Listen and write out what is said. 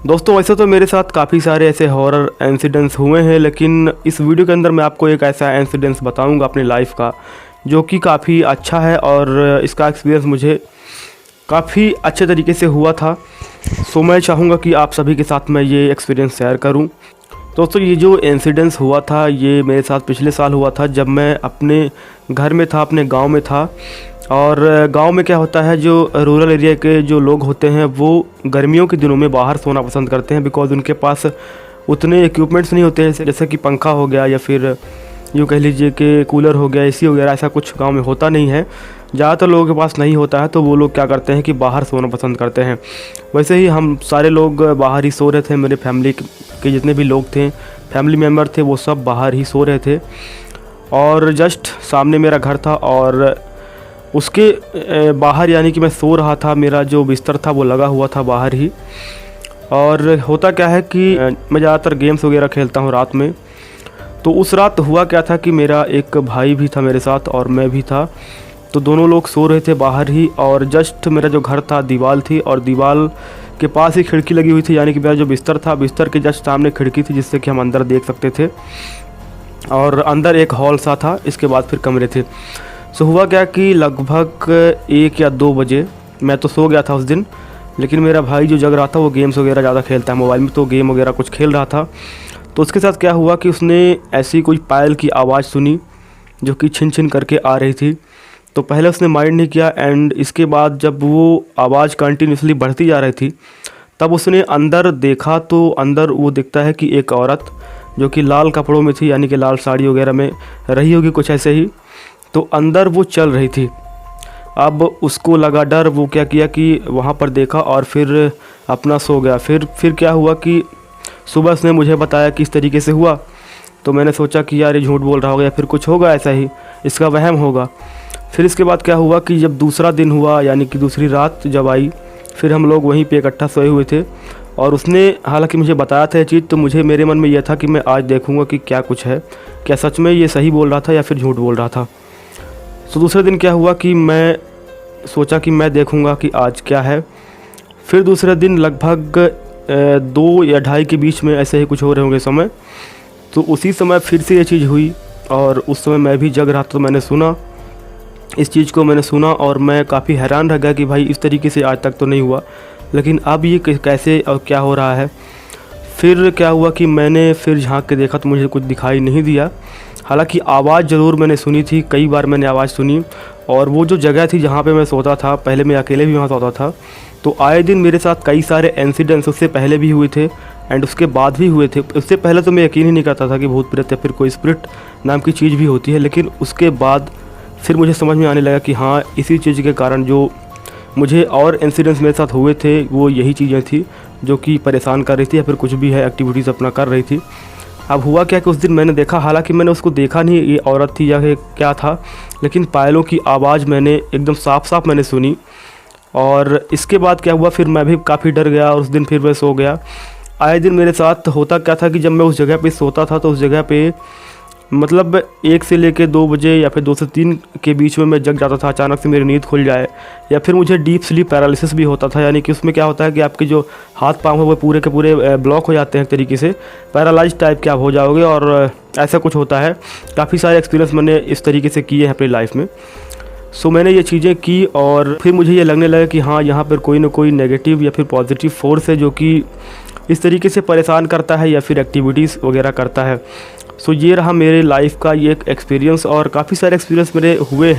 दोस्तों वैसे तो मेरे साथ काफ़ी सारे ऐसे हॉरर इंसिडेंट्स हुए हैं, लेकिन इस वीडियो के अंदर मैं आपको एक ऐसा इंसिडेंट्स बताऊंगा अपनी लाइफ का जो कि काफ़ी अच्छा है और इसका एक्सपीरियंस मुझे काफ़ी अच्छे तरीके से हुआ था। सो मैं चाहूँगा कि आप सभी के साथ मैं ये एक्सपीरियंस शेयर करूँ। दोस्तों ये जो इंसिडेंट्स हुआ था ये मेरे साथ पिछले साल हुआ था, जब मैं अपने घर में था, अपने गांव में था। और गांव में क्या होता है, जो रूरल एरिया के जो लोग होते हैं वो गर्मियों के दिनों में बाहर सोना पसंद करते हैं, बिकॉज़ उनके पास उतने इक्विपमेंट्स नहीं होते हैं, जैसे कि पंखा हो गया या फिर यूँ कह लीजिए कि कूलर हो गया, एसी वगैरह ऐसा कुछ गांव में होता नहीं है। ज़्यादातर लोगों के पास नहीं होता है, तो वो लोग क्या करते हैं कि बाहर सोना पसंद करते हैं। वैसे ही हम सारे लोग बाहर ही सो रहे थे, मेरे फैमिली के जितने भी लोग थे, फैमिली मेम्बर थे, वो सब बाहर ही सो रहे थे। और जस्ट सामने मेरा घर था और उसके बाहर यानी कि मैं सो रहा था, मेरा जो बिस्तर था वो लगा हुआ था बाहर ही। और होता क्या है कि मैं ज़्यादातर गेम्स वगैरह खेलता हूँ रात में। तो उस रात हुआ क्या था कि मेरा एक भाई भी था मेरे साथ और मैं भी था, तो दोनों लोग सो रहे थे बाहर ही। और जस्ट मेरा जो घर था दीवार थी और दीवार के पास ही खिड़की लगी हुई थी, यानी कि मेरा जो बिस्तर था, बिस्तर के जस्ट सामने खिड़की थी जिससे कि हम अंदर देख सकते थे। और अंदर एक हॉल सा था, इसके बाद फिर कमरे थे। सो हुआ क्या कि लगभग 1 या 2 बजे, मैं तो सो गया था उस दिन, लेकिन मेरा भाई जो जग रहा था वो गेम्स वगैरह ज़्यादा खेलता है मोबाइल में, तो गेम वगैरह कुछ खेल रहा था। तो उसके साथ क्या हुआ कि उसने ऐसी कोई पायल की आवाज़ सुनी जो कि छिन छिन करके आ रही थी। तो पहले उसने माइंड नहीं किया, एंड इसके बाद जब वो आवाज़ कंटिन्यूसली बढ़ती जा रही थी तब उसने अंदर देखा। तो अंदर वो दिखता है कि एक औरत जो कि लाल कपड़ों में थी, यानी कि लाल साड़ी वगैरह में रही होगी कुछ ऐसे ही, तो अंदर वो चल रही थी। अब उसको लगा डर, वो क्या किया कि वहाँ पर देखा और फिर अपना सो गया। फिर क्या हुआ कि सुबह उसने मुझे बताया कि इस तरीके से हुआ। तो मैंने सोचा कि यार ये झूठ बोल रहा होगा या फिर कुछ होगा ऐसा ही, इसका वहम होगा। फिर इसके बाद क्या हुआ कि जब दूसरा दिन हुआ, यानी कि दूसरी रात जब आई, फिर हम लोग वहीं पे इकट्ठा सोए हुए थे। और उसने हालांकि मुझे बताया था ये चीज़, तो मुझे मेरे मन में यह था कि मैं आज देखूंगा कि क्या कुछ है, क्या सच में ये सही बोल रहा था या फिर झूठ बोल रहा था। तो दूसरे दिन क्या हुआ कि मैं सोचा कि मैं देखूंगा कि आज क्या है। फिर दूसरे दिन लगभग 2 या 2:30 के बीच में ऐसे ही कुछ हो रहे होंगे समय, तो उसी समय फिर से ये चीज़ हुई। और उस समय मैं भी जग रहा था, तो मैंने सुना इस चीज़ को, मैंने सुना और मैं काफ़ी हैरान रह गया कि भाई इस तरीके से आज तक तो नहीं हुआ, लेकिन अब ये कैसे और क्या हो रहा है। फिर क्या हुआ कि मैंने फिर झांक के देखा तो मुझे कुछ दिखाई नहीं दिया। हालांकि आवाज़ ज़रूर मैंने सुनी थी, कई बार मैंने आवाज़ सुनी। और वो जो जगह थी जहाँ पे मैं सोता था, पहले मैं अकेले भी वहाँ सोता था, तो आए दिन मेरे साथ कई सारे इंसिडेंट्स उससे पहले भी हुए थे एंड उसके बाद भी हुए थे। उससे पहले तो मैं यकीन ही नहीं करता था कि भूत प्रेत या फिर कोई स्पिरिट नाम की चीज़ भी होती है, लेकिन उसके बाद फिर मुझे समझ में आने लगा कि हाँ, इसी चीज़ के कारण जो मुझे और इंसिडेंट्स मेरे साथ हुए थे वो यही चीज़ें थी जो कि परेशान कर रही थी या फिर कुछ भी है एक्टिविटीज़ अपना कर रही थी। अब हुआ क्या कि उस दिन मैंने देखा, हालांकि मैंने उसको देखा नहीं ये औरत थी या क्या था, लेकिन पायलों की आवाज़ मैंने एकदम साफ साफ मैंने सुनी। और इसके बाद क्या हुआ, फिर मैं भी काफ़ी डर गया और उस दिन फिर मैं सो गया। आए दिन मेरे साथ होता क्या था कि जब मैं उस जगह पे सोता था तो उस जगह पे मतलब 1 से लेके 2 बजे या फिर 2 से 3 के बीच में मैं जग जाता था, अचानक से मेरी नींद खुल जाए। या फिर मुझे डीप स्लीप पैरालिसिस भी होता था, यानी कि उसमें क्या होता है कि आपके जो हाथ पाँव है वो पूरे के पूरे ब्लॉक हो जाते हैं, एक तरीके से पैरालाइज टाइप के आप हो जाओगे। और ऐसा कुछ होता है, काफ़ी सारे एक्सपीरियंस मैंने इस तरीके से किए हैं अपनी लाइफ में। सो मैंने ये चीज़ें की और फिर मुझे ये लगने लगा कि हाँ, यहाँ पर कोई ना कोई नेगेटिव या फिर पॉजिटिव फोर्स है जो कि इस तरीके से परेशान करता है या फिर एक्टिविटीज़ वगैरह करता है। सो ये रहा मेरे लाइफ का ये एक एक्सपीरियंस, और काफ़ी सारे एक्सपीरियंस मेरे हुए हैं।